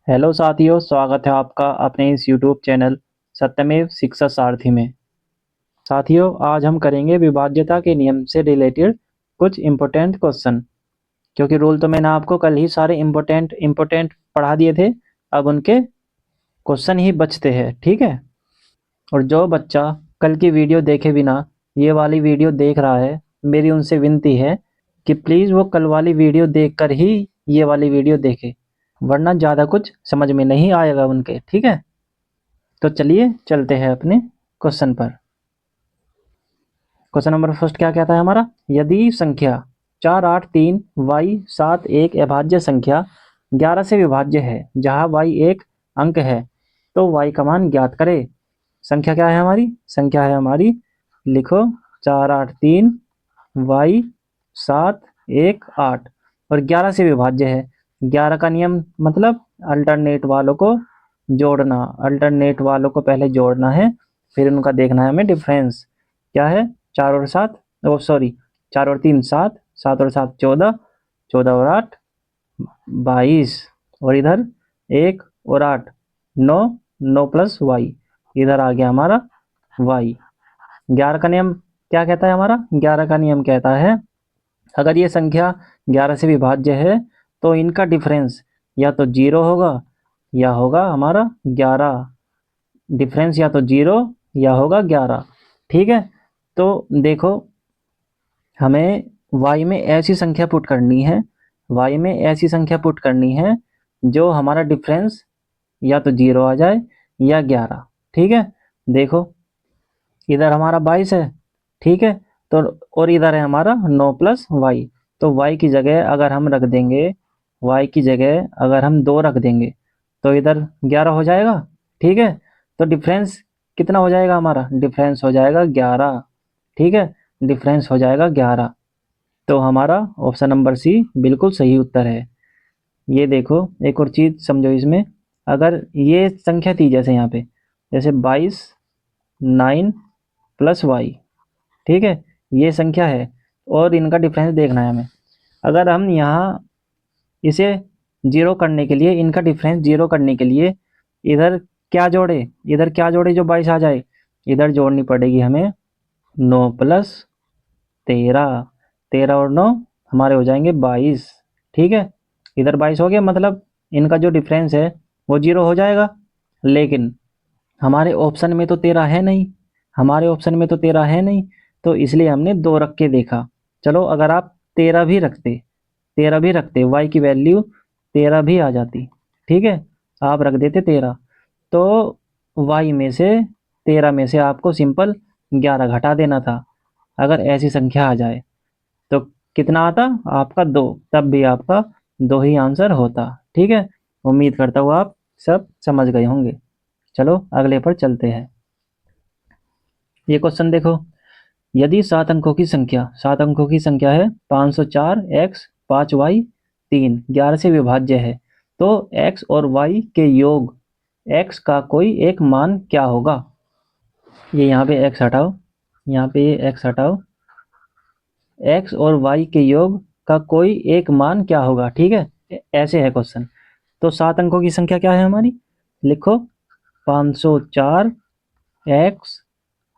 Hello साथियों, स्वागत है आपका अपने इस यूट्यूब चैनल सत्यमेव शिक्षा सारथी में। साथियों, आज हम करेंगे विभाज्यता के नियम से रिलेटेड कुछ इम्पोर्टेंट क्वेश्चन। क्योंकि रूल तो मैंने आपको कल ही सारे इम्पोर्टेंट पढ़ा दिए थे। अब उनके क्वेश्चन ही बचते हैं, ठीक है। और जो बच्चा कल की वीडियो देखे बिना ये वाली वीडियो देख रहा है, मेरी उनसे विनती है कि प्लीज़ वो कल वाली वीडियो देखकर ही ये वाली वीडियो देखे, वरना ज़्यादा कुछ समझ में नहीं आएगा उनके, ठीक है। तो चलिए चलते हैं अपने क्वेश्चन पर। क्वेश्चन नंबर फर्स्ट क्या कहता है हमारा, यदि संख्या 483 y 71 अभाज्य संख्या 11 से विभाज्य है जहां y एक अंक है तो y का मान ज्ञात करे। संख्या क्या है हमारी, संख्या है हमारी, लिखो 483 y 718 और 11 से विभाज्य है। 11 का नियम मतलब अल्टरनेट वालों को जोड़ना, अल्टरनेट वालों को पहले जोड़ना है, फिर उनका देखना है हमें डिफरेंस क्या है। 4 और 7, ओ सॉरी, 4 और 3 7, 7 और 7 14, 14 और 8 22 और इधर 1 और 8 9, 9 प्लस वाई, इधर आ गया हमारा वाई। 11 का नियम क्या कहता है हमारा, 11 का नियम कहता है अगर ये संख्या 11 से विभाज्य है तो इनका डिफरेंस या तो 0 होगा या होगा हमारा 11। डिफरेंस या तो 0 या होगा 11, ठीक है। तो देखो, हमें y में ऐसी संख्या पुट करनी है, y में ऐसी संख्या पुट करनी है जो हमारा डिफरेंस या तो 0 आ जाए या 11, ठीक है। देखो, इधर हमारा 22 है, ठीक है। तो और इधर है हमारा 9 प्लस वाई, तो y की जगह अगर हम रख देंगे, y की जगह अगर हम 2 रख देंगे तो इधर 11 हो जाएगा, ठीक है। तो डिफरेंस कितना हो जाएगा हमारा, डिफरेंस हो जाएगा 11, ठीक है। डिफरेंस हो जाएगा 11। तो हमारा ऑप्शन नंबर सी बिल्कुल सही उत्तर है। ये देखो, एक और चीज़ समझो इसमें, अगर ये संख्या थी जैसे यहाँ पे, जैसे 22 9 प्लस वाई, ठीक है, ये संख्या है और इनका डिफरेंस देखना है हमें। अगर हम यहाँ इसे जीरो करने के लिए, इनका डिफरेंस जीरो करने के लिए इधर क्या जोड़े, इधर क्या जोड़े जो 22 आ जाए, इधर जोड़नी पड़ेगी हमें 9 प्लस 13, 13 और 9 हमारे हो जाएंगे 22, ठीक है। इधर 22 हो गया, मतलब इनका जो डिफरेंस है वो जीरो हो जाएगा। लेकिन हमारे ऑप्शन में तो 13 है नहीं, हमारे ऑप्शन में तो 13 है नहीं, तो इसलिए हमने 2 रख के देखा। चलो, अगर आप 13 भी रखते, 13 भी रखते, y की वैल्यू 13 भी आ जाती, ठीक है, आप रख देते 13, तो y में से 13 में से आपको सिंपल 11 घटा देना था। अगर ऐसी संख्या आ जाए तो कितना आता आपका 2, तब भी आपका 2 ही आंसर होता, ठीक है। उम्मीद करता हूँ आप सब समझ गए होंगे। चलो अगले पर चलते हैं। ये क्वेश्चन देखो, यदि 7 अंकों की संख्या, 7 अंकों की संख्या है 504 x 5 y 3 11 से विभाज्य है तो x और y के योग x का कोई एक मान क्या होगा। ये यहाँ पे x हटाओ, यहाँ पे ये x हटाओ, x और y के योग का कोई एक मान क्या होगा, ठीक है। ऐसे है क्वेश्चन। तो 7 अंकों की संख्या क्या है हमारी, लिखो 504 x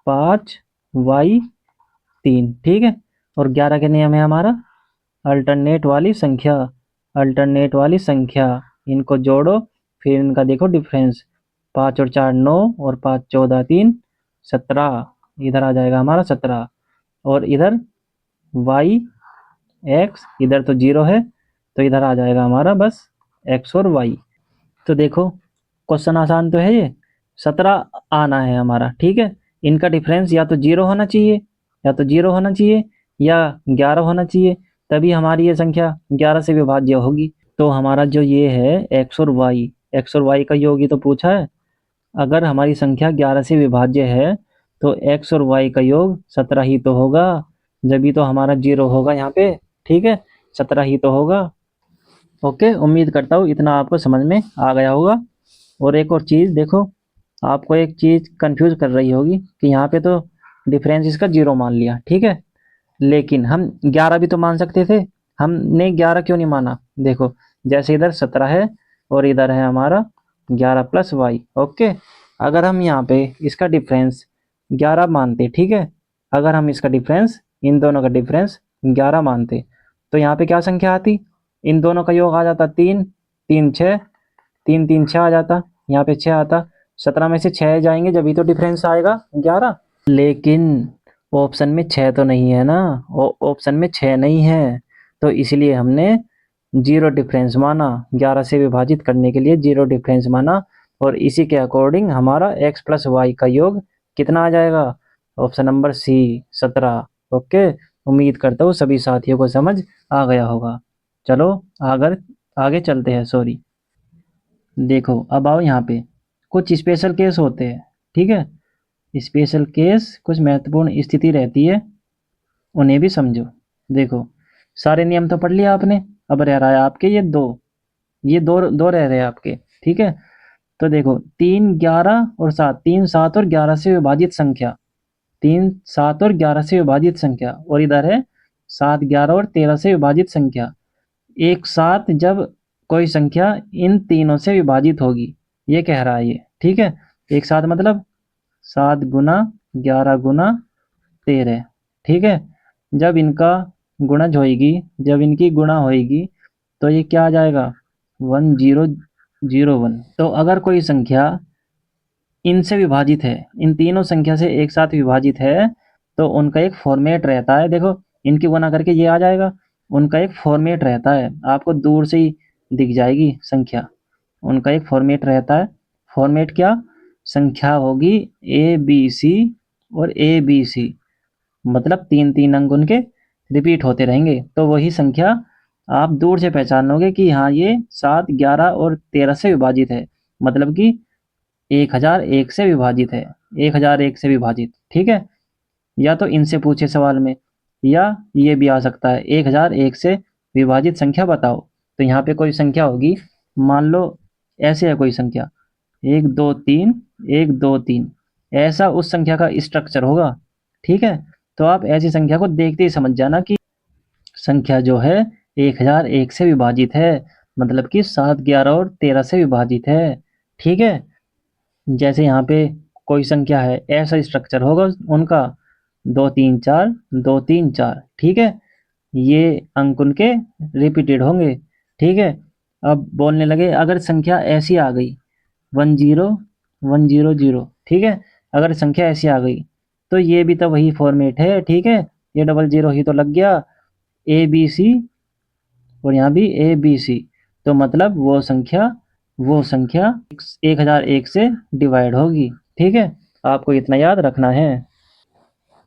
5 y 3, ठीक है। और 11 के नियम है हमारा अल्टरनेट वाली संख्या, अल्टरनेट वाली संख्या, इनको जोड़ो फिर इनका देखो डिफरेंस, 5 और 4 9 और 5 14 3 17, इधर आ जाएगा हमारा 17। और इधर y x, इधर तो 0 है तो इधर आ जाएगा हमारा बस x और y। तो देखो, क्वेश्चन आसान तो है ये, 17 आना है हमारा, ठीक है। इनका डिफरेंस या तो 0 होना चाहिए, या तो 0 होना चाहिए या 11 होना चाहिए, तभी हमारी ये संख्या 11 से विभाज्य होगी। तो हमारा जो ये है x और y, x और y का योग ही तो पूछा है। अगर हमारी संख्या 11 से विभाज्य है तो x और y का योग 17 ही तो होगा, जब तो हमारा 0 होगा यहाँ पे, ठीक है, 17 ही तो होगा। ओके, उम्मीद करता हूँ इतना आपको समझ में आ गया होगा। और एक और चीज़ देखो, आपको एक चीज़ कंफ्यूज कर रही होगी कि यहाँ पे तो डिफरेंस इसका 0 मान लिया, ठीक है, लेकिन हम 11 भी तो मान सकते थे, हमने 11 क्यों नहीं माना। देखो, जैसे इधर 17 है और इधर है हमारा 11 प्लस वाई। ओके, अगर हम यहाँ पे इसका डिफरेंस 11 मानते, ठीक है, अगर हम इसका डिफरेंस, इन दोनों का डिफरेंस 11 मानते, तो यहाँ पे क्या संख्या आती, इन दोनों का योग आ जाता 3, 3 6, 3 3 6 आ जाता, यहाँ पे 6 आता, 17 में से 6 जाएंगे जब ही तो डिफरेंस आएगा 11। लेकिन ऑप्शन में 6 तो नहीं है ना, ऑप्शन में 6 नहीं है, तो इसलिए हमने जीरो डिफरेंस माना, 11 से विभाजित करने के लिए जीरो डिफरेंस माना, और इसी के अकॉर्डिंग हमारा x प्लस वाई का योग कितना आ जाएगा, ऑप्शन नंबर सी 17। ओके, उम्मीद करता हूँ सभी साथियों को समझ आ गया होगा। चलो आगे आगे चलते हैं, सॉरी। देखो अब आओ यहाँ पे, कुछ स्पेशल केस होते हैं, ठीक है, स्पेशल केस कुछ महत्वपूर्ण स्थिति रहती है, उन्हें भी समझो। देखो सारे नियम तो पढ़ लिया आपने, अब रह रहा है आपके ये दो दो रह रहे हैं आपके, ठीक है। तो देखो 3 11 और 7, 3 7 और 11 से विभाजित संख्या, 3 7 और 11 से विभाजित संख्या, और इधर है 7 11 और 13 से विभाजित संख्या। एक साथ जब कोई संख्या इन तीनों से विभाजित होगी, ये कह रहा है ये, ठीक है। एक साथ मतलब 7 गुना 11 गुना 13, ठीक है। जब इनका गुणज होएगी, जब इनकी गुणा होएगी, तो ये क्या आ जाएगा 1001। तो अगर कोई संख्या इनसे विभाजित है, इन तीनों संख्या से एक साथ विभाजित है, तो उनका एक फॉर्मेट रहता है। देखो इनकी गुणा करके ये आ जाएगा, उनका एक फॉर्मेट रहता है, आपको दूर से ही दिख जाएगी संख्या, उनका एक फॉर्मेट रहता है। फॉर्मेट क्या, संख्या होगी ए बी सी और ए बी सी, मतलब 3 3 अंक उनके रिपीट होते रहेंगे, तो वही संख्या आप दूर से पहचानोगे कि हाँ ये 7 11 और 13 से विभाजित है, मतलब कि 1001 से विभाजित है, 1001 से विभाजित, ठीक है। या तो इनसे पूछे सवाल में, या ये भी आ सकता है 1001 से विभाजित संख्या बताओ। तो यहाँ पे कोई संख्या होगी, मान लो ऐसे है कोई संख्या 1 2 3 1 2 3, ऐसा उस संख्या का स्ट्रक्चर होगा, ठीक है। तो आप ऐसी संख्या को देखते ही समझ जाना कि संख्या जो है 1001 से विभाजित है, मतलब कि 7 11 और 13 से विभाजित है, ठीक है। जैसे यहाँ पे कोई संख्या है, ऐसा स्ट्रक्चर होगा उनका 2 3 4 2 3 4, ठीक है। ये अंक उनके रिपीटेड होंगे, ठीक है। अब बोलने लगे अगर संख्या ऐसी आ गई 10 100 0, ठीक है, अगर संख्या ऐसी आ गई तो ये भी तो वही फॉर्मेट है, ठीक है, ये डबल जीरो ही तो लग गया, ए बी सी और यहाँ भी ए बी सी, तो मतलब वो संख्या 1001 से डिवाइड होगी, ठीक है। आपको इतना याद रखना है।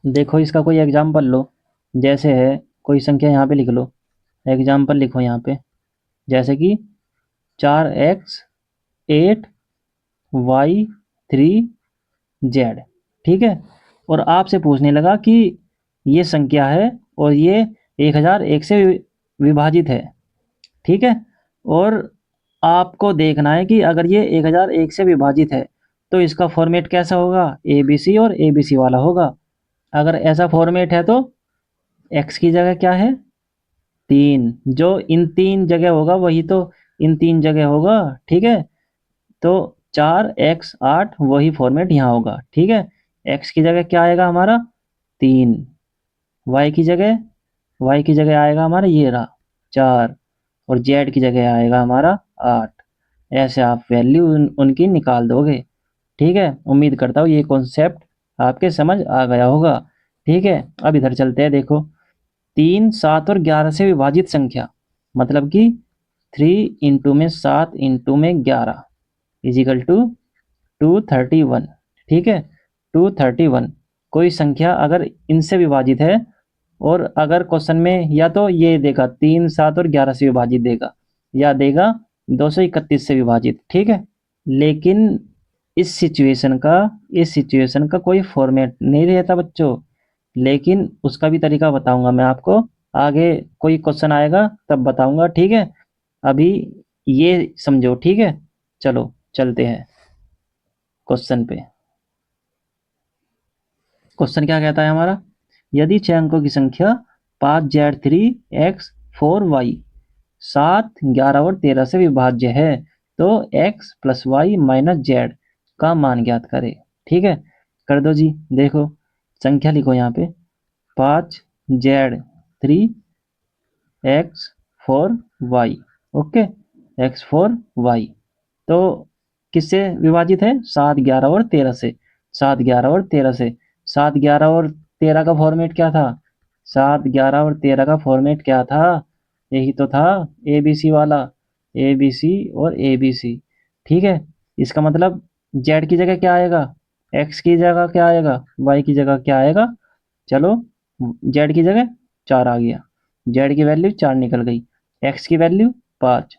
देखो इसका कोई एग्जाम्पल लो, जैसे है कोई संख्या यहाँ पे लिख लो, एग्जाम्पल लिखो यहाँ पे, जैसे कि 4x 8 y 3 z, ठीक है। और आपसे पूछने लगा कि ये संख्या है और ये 1001 से विभाजित है, ठीक है। और आपको देखना है कि अगर ये 1001 से विभाजित है तो इसका फॉर्मेट कैसा होगा, ए बी सी और ए बी सी वाला होगा। अगर ऐसा फॉर्मेट है तो x की जगह क्या है 3, जो इन 3 जगह होगा वही तो इन 3 जगह होगा, ठीक है। तो 4x 8 वही फॉर्मेट यहाँ होगा, ठीक है। x की जगह क्या आएगा हमारा 3, y की जगह आएगा हमारा ये रहा 4, और z की जगह आएगा हमारा 8। ऐसे आप वैल्यू उनकी निकाल दोगे, ठीक है। उम्मीद करता हूँ ये कॉन्सेप्ट आपके समझ आ गया होगा, ठीक है। अब इधर चलते हैं, देखो 3 7 और 11 से विभाजित संख्या, मतलब कि 3 इंटू में 7 इंटू में 11 इजिकल टू 231, ठीक है, 231। कोई संख्या अगर इनसे विभाजित है, और अगर क्वेश्चन में या तो ये देगा 3 7 और 11 से विभाजित देगा, या देगा 231 से विभाजित, ठीक है। लेकिन इस सिचुएशन का कोई फॉर्मेट नहीं रहता बच्चों, लेकिन उसका भी तरीका बताऊंगा मैं आपको, आगे कोई क्वेश्चन आएगा तब बताऊंगा, ठीक है। अभी ये समझो, ठीक है। चलो चलते हैं क्वेश्चन पे। क्वेश्चन क्या कहता है हमारा, यदि 6 अंकों की संख्या 5 z 3 x 4 y 7 11 और 13 से विभाज्य है, तो x plus y minus z का मान ज्ञात करे। ठीक है, कर दो जी। देखो संख्या लिखो यहाँ पे 5z3 x4y। ओके, x4y तो किससे विभाजित है? 7, 11 और 13 से। 7, 11 और 13 से। 7, 11 और 13 का फॉर्मेट क्या था? 7, 11 और 13 का फॉर्मेट क्या था? यही तो था, ए बी सी वाला, ए बी सी और ए बी सी। ठीक है, इसका मतलब जेड की जगह क्या आएगा? एक्स की जगह क्या आएगा? वाई की जगह क्या आएगा? चलो, जेड की जगह 4 आ गया, जेड की वैल्यू 4 निकल गई, एक्स की वैल्यू 5,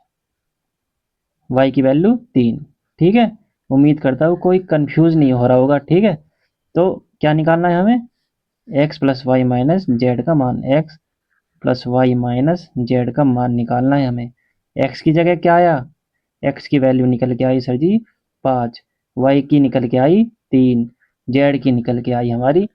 वाई की वैल्यू 3। ठीक है, उम्मीद करता हूँ कोई कंफ्यूज नहीं हो रहा होगा। ठीक है, तो क्या निकालना है हमें? X plus y minus z का मान, x plus y minus z का मान निकालना है हमें। एक्स की जगह क्या आया? एक्स की वैल्यू निकल के आई सर जी 5, वाई की निकल के आई 3, जेड की निकल के आई हमारी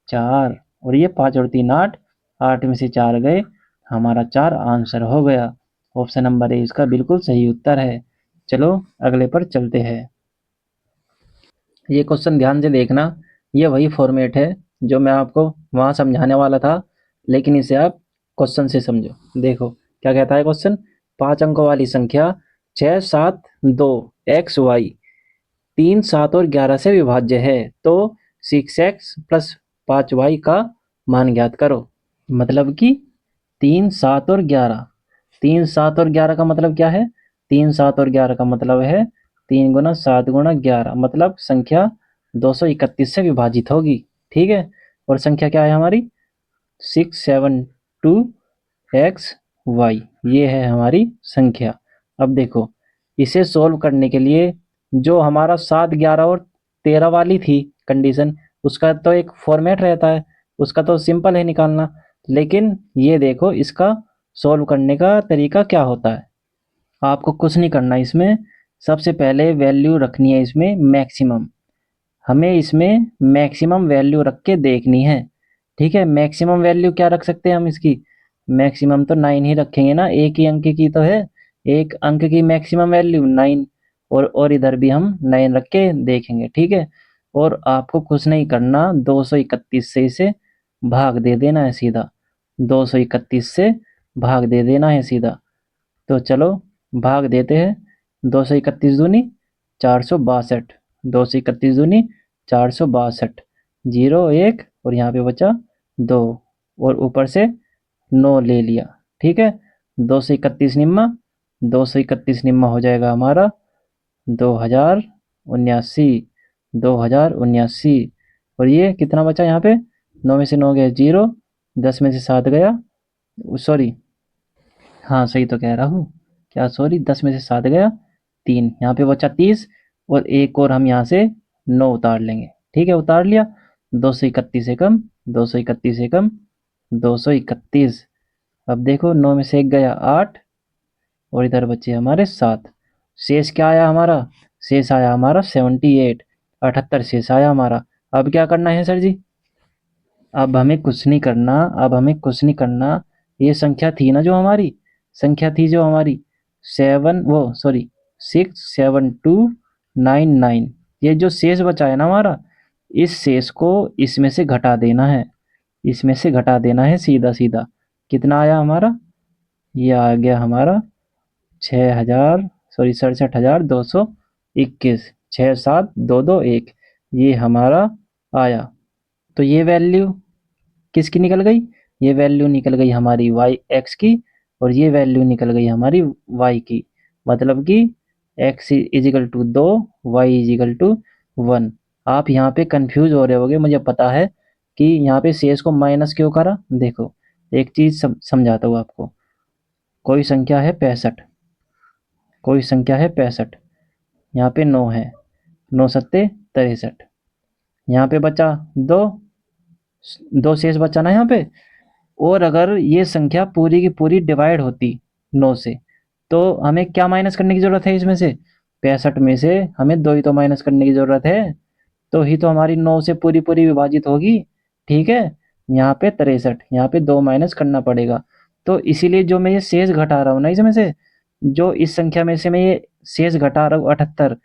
4, और ये 5 और 3 8, 8 में से 4 गए, हमारा 4 आंसर हो गया। ऑप्शन नंबर ए इसका बिल्कुल सही उत्तर है। चलो अगले पर चलते हैं। ये क्वेश्चन ध्यान से देखना, ये वही फॉर्मेट है जो मैं आपको वहाँ समझाने वाला था, लेकिन इसे आप क्वेश्चन से समझो। देखो क्या कहता है क्वेश्चन, 5 अंकों वाली संख्या 6, 7, 2 एक्स वाई 3, 7 और 11 से विभाज्य है, तो 6x प्लस 5y का मान ज्ञात करो। मतलब कि 3, 7 और 11, 3, 7 और 11 का मतलब क्या है? 3, 7 और 11 का मतलब है 3 गुना 7 गुना 11, मतलब संख्या 231 से विभाजित होगी। ठीक है, और संख्या क्या है हमारी? 672x y, ये है हमारी संख्या। अब देखो इसे सोल्व करने के लिए जो हमारा 7, 11 और 13 वाली थी कंडीशन, उसका तो एक फॉर्मेट रहता है, उसका तो सिंपल है निकालना। लेकिन ये देखो इसका सोल्व करने का तरीका क्या होता है। आपको कुछ नहीं करना इसमें, सबसे पहले वैल्यू रखनी है इसमें मैक्सिमम, हमें इसमें मैक्सिमम वैल्यू रख के देखनी है। ठीक है, मैक्सिमम वैल्यू क्या रख सकते हैं हम इसकी? मैक्सिमम तो 9 ही रखेंगे ना, एक ही अंक की तो है, एक अंक की मैक्सिमम वैल्यू 9, और इधर भी हम 9 रख के देखेंगे। ठीक है, और आपको कुछ नहीं करना, 231 से इसे भाग दे देना है सीधा, 231 से भाग दे देना है सीधा। तो चलो भाग देते हैं, 231 दूनी 462, 231 दूनी 462, 0 1 और यहाँ पे बचा 2, और ऊपर से 9 ले लिया। ठीक है, 231 निम्मा, 231 निम्मा हो जाएगा हमारा 2079, 2079। और ये कितना बचा यहाँ पे? 9 में से 9 गया 0, 10 में से 7 गया, सॉरी, हाँ सही तो कह रहा हूँ, क्या सॉरी, 10 में से 7 गया 3, यहाँ पे बचा 30, और एक और हम यहाँ से 9 उतार लेंगे। ठीक है, उतार लिया, 231 से कम, 231 से कम, 231। अब देखो 9 में से 1 गया 8, और इधर बचे हमारे 7, शेष क्या आया हमारा? शेष आया हमारा 78, 78 शेष आया हमारा। अब क्या करना है सर जी? अब हमें कुछ नहीं करना, अब हमें कुछ नहीं करना, ये संख्या थी ना जो हमारी, संख्या थी जो हमारी 7, वो सॉरी 67299, ये जो शेष बचा है ना हमारा, इस शेष को इसमें से घटा देना है, इसमें से घटा देना है सीधा सीधा। कितना आया हमारा? ये आ गया हमारा 6000, सॉरी 67,221, 67221, ये हमारा आया। तो ये वैल्यू किसकी निकल गई? ये वैल्यू निकल गई हमारी वाई एक्स की, और ये वैल्यू निकल गई हमारी वाई की। मतलब कि x is equal to 2, y is equal to 1। आप यहाँ पे कंफ्यूज हो रहे होगे, मुझे पता है कि यहाँ पे शेष को माइनस क्यों करा। देखो एक चीज़ समझाता हूँ आपको। कोई संख्या है 65, कोई संख्या है 65, यहाँ पे 9 है, 9 सत्ते 63, यहाँ पे बचा 2, 2 शेष बचा ना यहाँ पे। और अगर ये संख्या पूरी की पूरी डिवाइड होती 9 से, तो हमें क्या माइनस करने की ज़रूरत है इसमें से? 65 में से हमें 2 ही तो माइनस करने की ज़रूरत है, तो ही तो हमारी 9 से पूरी पूरी विभाजित होगी। ठीक है, यहाँ पे 63, यहाँ पे 2 माइनस करना पड़ेगा। तो इसीलिए जो मैं ये शेष घटा रहा हूँ ना इसमें से, जो इस संख्या में से मैं ये शेष घटा रहा हूँ 78,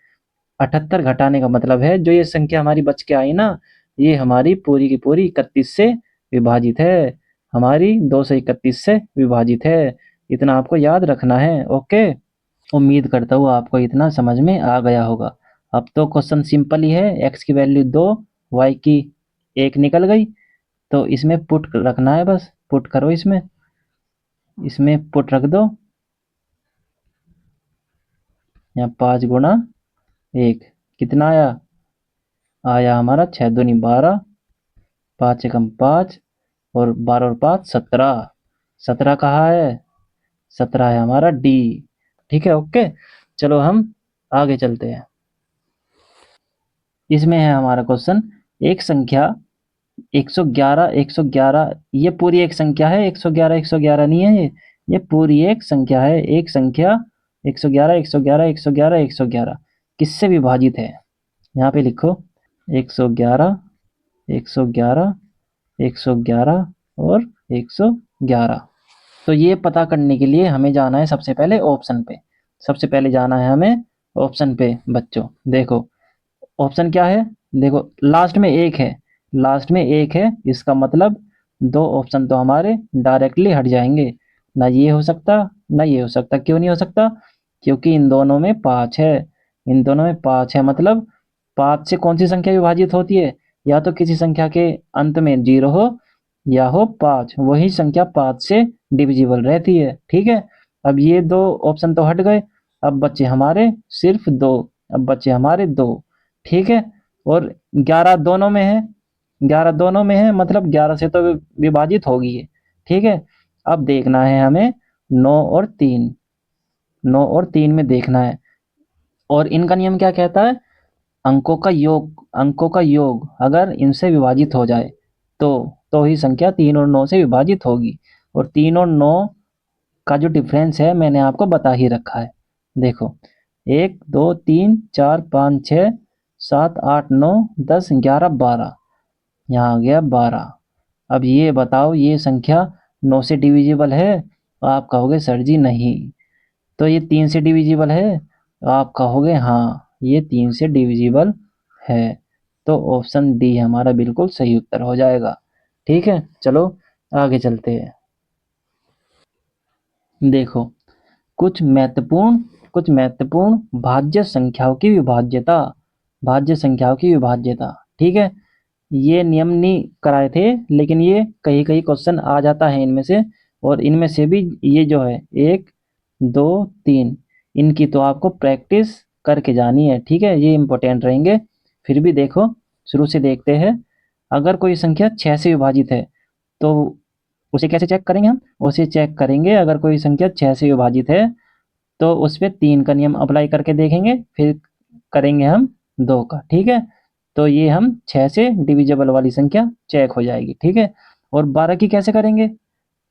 78 घटाने का मतलब है जो ये संख्या हमारी बच के आई ना, ये हमारी पूरी की पूरी 31 से विभाजित है, हमारी 231 से विभाजित है। इतना आपको याद रखना है। ओके, उम्मीद करता हूँ आपको इतना समझ में आ गया होगा। अब तो क्वेश्चन सिंपल ही है, x की वैल्यू 2, y की 1 निकल गई, तो इसमें पुट रखना है, बस पुट करो, इसमें इसमें पुट रख दो। यहाँ 5 गुणा 1 कितना आया, आया हमारा 6 दूनी 12, 5 एकम 5 और 12 और 5 17, 17 कहाँ है, 17 है हमारा डी। ठीक है, ओके, चलो हम आगे चलते हैं। इसमें है हमारा क्वेश्चन, एक संख्या 111, 111, ये पूरी एक संख्या है, 111, 111 नहीं है ये पूरी एक संख्या है। एक संख्या 111, 111, 111, 111 किससे विभाजित है, यहाँ पे लिखो 111, 111, 111 और 111। तो ये पता करने के लिए हमें जाना है सबसे पहले ऑप्शन पे, सबसे पहले जाना है हमें ऑप्शन पे बच्चों। देखो ऑप्शन क्या है, देखो लास्ट में एक है, लास्ट में एक है, इसका मतलब दो ऑप्शन तो हमारे डायरेक्टली हट जाएंगे, ना ये हो सकता ना ये हो सकता। क्यों नहीं हो सकता, क्योंकि इन दोनों में 5 है, इन दोनों में 5 है, मतलब 5 से कौन सी संख्या विभाजित होती है, या तो किसी संख्या के अंत में 0 हो या हो 5, वही संख्या 5 से डिविजिबल रहती है। ठीक है, अब ये दो ऑप्शन तो हट गए, अब बचे हमारे सिर्फ दो, अब बचे हमारे दो। ठीक है, और 11 दोनों में है, 11 दोनों में है, मतलब 11 से तो विभाजित होगी ये। ठीक है, अब देखना है हमें 9 और 3, 9 और 3 में देखना है, और इनका नियम क्या कहता है, अंकों का योग, अंकों का योग अगर इनसे विभाजित हो जाए तो ही संख्या 3 और 9 से विभाजित होगी। और 3 और 9 का जो डिफरेंस है मैंने आपको बता ही रखा है। देखो 1 2 3 4 5 6 7 8 9 10 11 12, यहाँ आ गया 12। अब ये बताओ ये संख्या 9 से डिविजिबल है, आप कहोगे सर जी नहीं। तो ये 3 से डिविजिबल है, आप कहोगे हाँ ये 3 से डिविजिबल है। तो ऑप्शन डी हमारा बिल्कुल सही उत्तर हो जाएगा। ठीक है, चलो आगे चलते हैं। देखो कुछ महत्वपूर्ण भाज्य संख्याओं की विभाज्यता, भाज्य संख्याओं की विभाज्यता। ठीक है, ये नियम नहीं कराए थे, लेकिन ये कहीं कहीं क्वेश्चन आ जाता है इनमें से, और इनमें से भी ये जो है 1 2 3, इनकी तो आपको प्रैक्टिस करके जानी है। ठीक है, ये इंपॉर्टेंट रहेंगे। फिर भी देखो शुरू से देखते हैं, अगर कोई संख्या 6 से विभाजित है तो उसे कैसे चेक करेंगे हम, उसे चेक करेंगे अगर कोई संख्या 6 से विभाजित है तो उस पे 3 का नियम अप्लाई करके देखेंगे, फिर करेंगे हम 2 का। ठीक है, तो ये हम 6 से डिविजिबल वाली संख्या चेक हो जाएगी। ठीक है, और 12 की कैसे करेंगे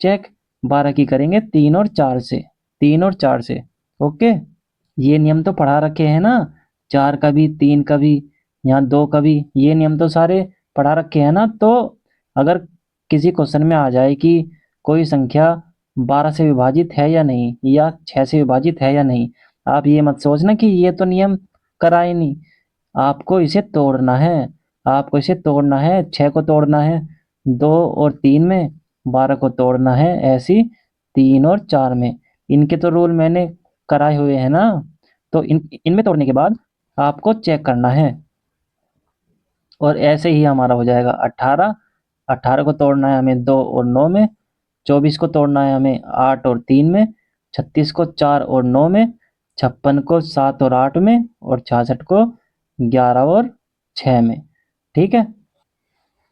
चेक, 12 की करेंगे 3 और 4 से, 3 और 4 से। ओके, ये नियम तो पढ़ा रखे हैं ना, 4 का भी 3 का भी, यहाँ 2 का भी, ये नियम तो सारे पढ़ा रखे हैं ना। तो अगर किसी क्वेश्चन में आ जाए कि कोई संख्या 12 से विभाजित है या नहीं, या 6 से विभाजित है या नहीं, आप ये मत सोचना कि ये तो नियम कराए नहीं, आपको इसे तोड़ना है, आपको इसे तोड़ना है, 6 को तोड़ना है 2 और 3 में, 12 को तोड़ना है ऐसी 3 और 4 में। इनके तो रूल मैंने कराए हुए हैं ना, तो इनमें तोड़ने के बाद आपको चेक करना है, और ऐसे ही हमारा हो जाएगा 18, 18 को तोड़ना है हमें 2 और 9 में, 24 को तोड़ना है हमें 8 और 3 में, 36 को 4 और 9 में, 56 को 7 और 8 में, और 66 को 11 और 6 में। ठीक है,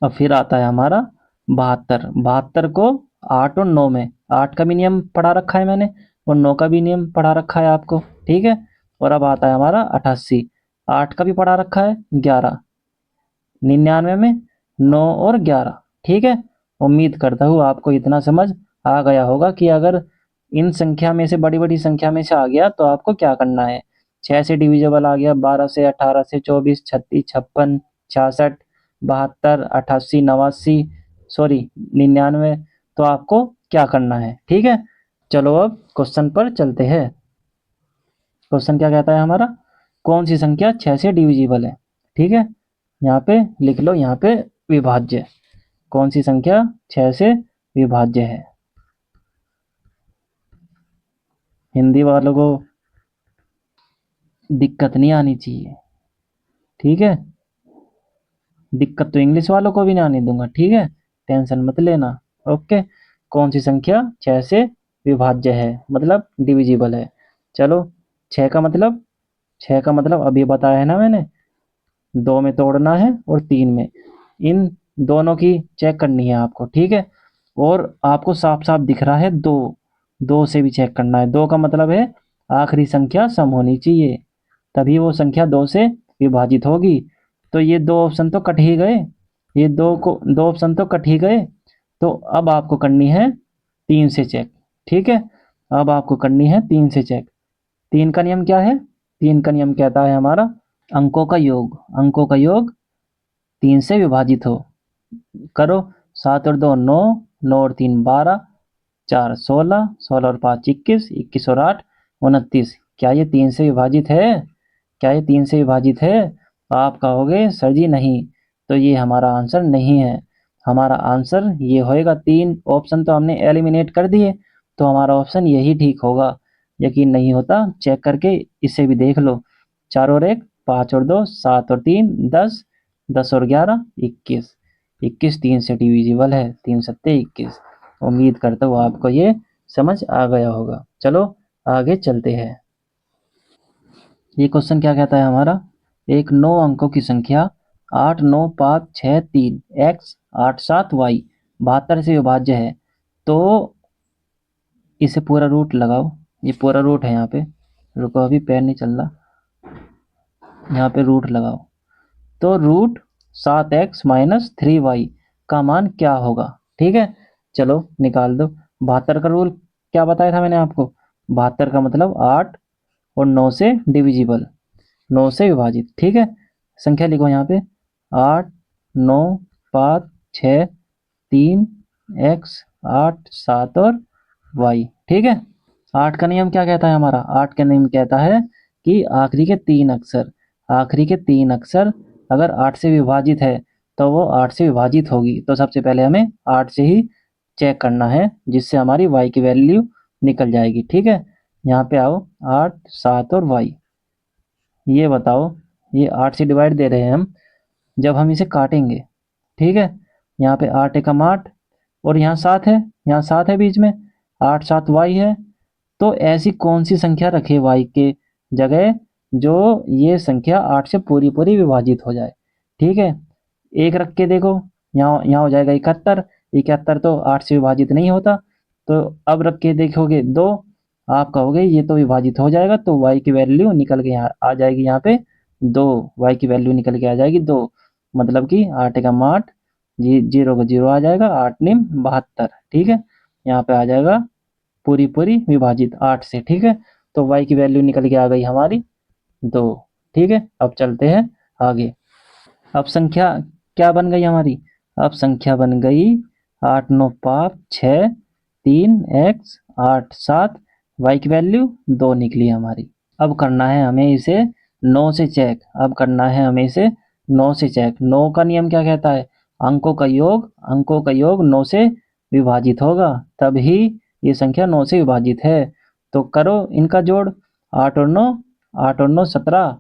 और फिर आता है हमारा 72, 72 को 8 और 9 में, 8 का भी नियम पढ़ा रखा है मैंने और 9 का भी नियम पढ़ा रखा है आपको। ठीक है, और अब आता है हमारा 88, 8 का भी पढ़ा रखा है 11, 99 में 9 और 11। ठीक है, उम्मीद करता हूँ आपको इतना समझ आ गया होगा कि अगर इन संख्या में से बड़ी बड़ी संख्या में से आ गया तो आपको क्या करना है। 6 से डिविजिबल आ गया, 12 से, 18 से, 24, 36, 56, 66, 72, 88, 89, सॉरी 99, तो आपको क्या करना है। ठीक है, चलो अब क्वेश्चन पर चलते हैं। क्वेश्चन क्या कहता है हमारा, कौन सी संख्या 6 से डिविजिबल है। ठीक है, यहाँ पे लिख लो, यहाँ पे विभाज्य, कौन सी संख्या 6 से विभाज्य है। हिंदी वालों को दिक्कत नहीं आनी चाहिए, ठीक है। दिक्कत तो इंग्लिश वालों को भी नहीं आने दूंगा, ठीक है, टेंशन मत लेना। ओके, कौन सी संख्या 6 से विभाज्य है, मतलब डिविजिबल है। चलो, 6 का मतलब, 6 का मतलब अभी बताया है ना मैंने, 2 में तोड़ना है और 3 में, इन दोनों की चेक करनी है आपको, ठीक है। और आपको साफ साफ दिख रहा है 2, 2 से भी चेक करना है। 2 का मतलब है आखिरी संख्या सम होनी चाहिए, तभी वो संख्या 2 से विभाजित होगी। तो ये 2 ऑप्शन तो कट ही गए, ये 2 ऑप्शन तो कट ही गए। तो अब आपको करनी है 3 से चेक, ठीक है। अब आपको करनी है 3 से चेक। 3 का नियम क्या है, 3 का नियम कहता है हमारा, अंकों का योग, अंकों का योग 3 से विभाजित हो। करो, 7 और 2 9, 9 और 3 12, 4 16, 16 और 5 21, 21 और 8 29। क्या ये 3 से विभाजित है, क्या ये 3 से विभाजित है। आप कहोगे सर जी नहीं, तो ये हमारा आंसर नहीं है। हमारा आंसर ये होएगा, 3 ऑप्शन तो हमने एलिमिनेट कर दिए, तो हमारा ऑप्शन यही ठीक होगा। यकीन नहीं होता चेक करके इसे भी देख लो। 4 और 1 5 और 2 7 और 3 10, 10 और 11 21, 21 3 से डिविजिबल है, 3 सत्ते 21। उम्मीद करता हूँ आपको ये समझ आ गया होगा। चलो आगे चलते हैं। ये क्वेश्चन क्या कहता है हमारा, एक 9 अंकों की संख्या 8 9 5 6 3 x 8 7 y 72 से विभाज्य है, तो इसे पूरा रूट लगाओ। ये पूरा रूट है यहाँ पे, रुको अभी पैर नहीं चल रहा, यहाँ पे रूट लगाओ। तो रूट 7x माइनस 3y का मान क्या होगा, ठीक है। चलो निकाल दो। 72 का रूल क्या बताया था मैंने आपको, 72 का मतलब 8 और 9 से डिविजिबल, 9 से विभाजित, ठीक है। संख्या लिखो यहाँ पे, 8 9 5 6 3 x 8 7 और y, ठीक है। 8 का नियम क्या कहता है हमारा, 8 का नियम कहता है कि आखिरी के 3 अक्षर, आखिरी के 3 अक्षर अगर 8 से विभाजित है तो वो 8 से विभाजित होगी। तो सबसे पहले हमें 8 से ही चेक करना है, जिससे हमारी y की वैल्यू निकल जाएगी, ठीक है। यहाँ पे आओ, 8 7 और y, ये बताओ, ये 8 से डिवाइड दे रहे हैं हम, जब हम इसे काटेंगे, ठीक है। यहाँ पे 8 एकम 8 और यहाँ 7 है, यहाँ 7 है बीच में, 8 7 y है। तो ऐसी कौन सी संख्या रखे y के जगह जो ये संख्या 8 से पूरी पूरी विभाजित हो जाए, ठीक है। एक रख के देखो, यहाँ यहाँ हो जाएगा 71, 71 तो 8 से विभाजित नहीं होता। तो अब रख के देखोगे 2, आप कहोगे ये तो विभाजित हो जाएगा, तो y की वैल्यू निकल के यहाँ आ जाएगी, यहाँ पे 2, y की वैल्यू निकल के आ जाएगी 2, मतलब कि 8 एकम 8, जीरो का जीरो आ जाएगा, 8 निम 72, ठीक है। यहाँ पे आ जाएगा पूरी पूरी विभाजित 8 से, ठीक है। तो y की वैल्यू निकल के आ गई हमारी 2, ठीक है। अब चलते हैं आगे। अब संख्या क्या बन गई हमारी, अब संख्या बन गई 8 9 5 6 3 x 8 7, y की वैल्यू 2 निकली हमारी। अब करना है हमें इसे 9 से चेक, अब करना है हमें इसे 9 से चेक। 9 का नियम क्या कहता है, अंकों का योग, अंकों का योग 9 से विभाजित होगा, तभी ये संख्या 9 से विभाजित है। तो करो इनका जोड़, 8 और 9, 8 और 9 17,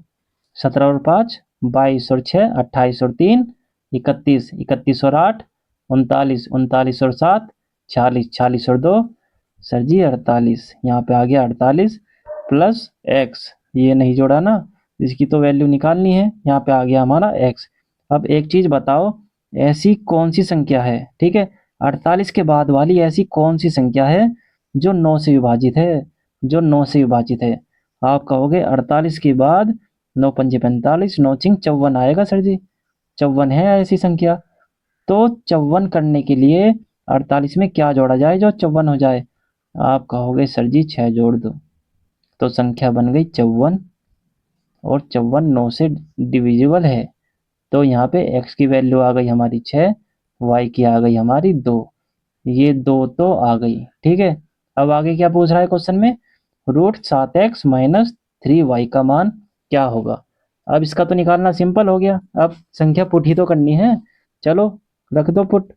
17 और 5 22 और 6 28 और 3 31, 31 और 8 39, 39 और 7 46, 46 और 2 सर जी 48, यहाँ पे आ गया 48 प्लस एक्स, ये नहीं जोड़ा ना, इसकी तो वैल्यू निकालनी है, यहाँ पे आ गया हमारा एक्स। अब एक चीज बताओ, ऐसी कौन सी संख्या है, ठीक है, 48 के बाद वाली ऐसी कौन सी संख्या है जो 9 से विभाजित है, जो 9 से विभाजित है। आप कहोगे 48 के बाद 9 पंजे 45, 9 चिंग 54 आएगा सर जी, 54 है ऐसी संख्या। तो 54 करने के लिए 48 में क्या जोड़ा जाए जो 54 हो जाए। आप कहोगे सर जी 6 जोड़ दो, तो संख्या बन गई 54, और 54 9 से डिविजिबल है। तो यहाँ पे x की वैल्यू आ गई हमारी 6, y की आ गई हमारी 2, ये 2 तो आ गई, ठीक है। अब आगे क्या पूछ रहा है क्वेश्चन में, रूट 7x माइनस 3y का मान क्या होगा। अब इसका तो निकालना सिंपल हो गया, अब संख्या पुट ही तो करनी है। चलो रख दो पुट,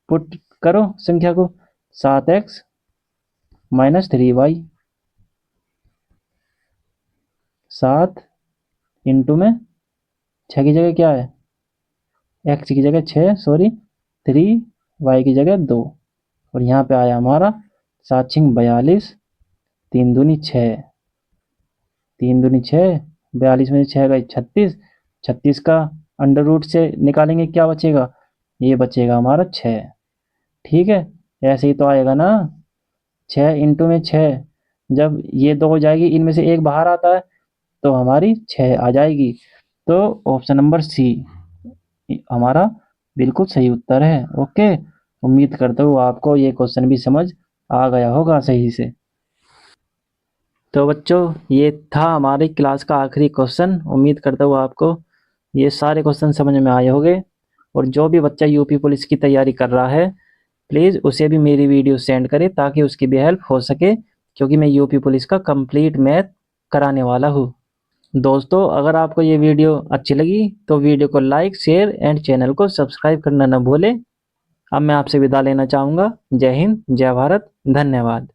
पुट करो संख्या को। 7x माइनस 3y, 7 इंटू में 6 की जगह क्या है, x की जगह 6 सॉरी 3, y की जगह 2, और यहाँ पे आया हमारा 7 छिंग 42, 3 दूनी 6, 3 दूनी 6, 42 में 6 गई 36, 36 का अंडर रूट से निकालेंगे क्या बचेगा, ये बचेगा हमारा 6। ठीक है, ऐसे ही तो आएगा ना, 6 इंटू में 6, जब ये 2 हो जाएगी, इनमें से एक बाहर आता है तो हमारी 6 आ जाएगी। तो ऑप्शन नंबर सी हमारा बिल्कुल सही उत्तर है। ओके, उम्मीद करता हूँ आपको ये क्वेश्चन भी समझ आ गया होगा सही से। तो बच्चों ये था हमारी क्लास का आखिरी क्वेश्चन। उम्मीद करता हूँ आपको ये सारे क्वेश्चन समझ में आए होंगे। और जो भी बच्चा यूपी पुलिस की तैयारी कर रहा है, प्लीज़ उसे भी मेरी वीडियो सेंड करें ताकि उसकी भी हेल्प हो सके, क्योंकि मैं यूपी पुलिस का कंप्लीट मैथ कराने वाला हूँ। दोस्तों अगर आपको ये वीडियो अच्छी लगी तो वीडियो को लाइक, शेयर एंड चैनल को सब्सक्राइब करना न भूलें। अब मैं आपसे विदा लेना चाहूँगा। जय हिंद, जय भारत, धन्यवाद।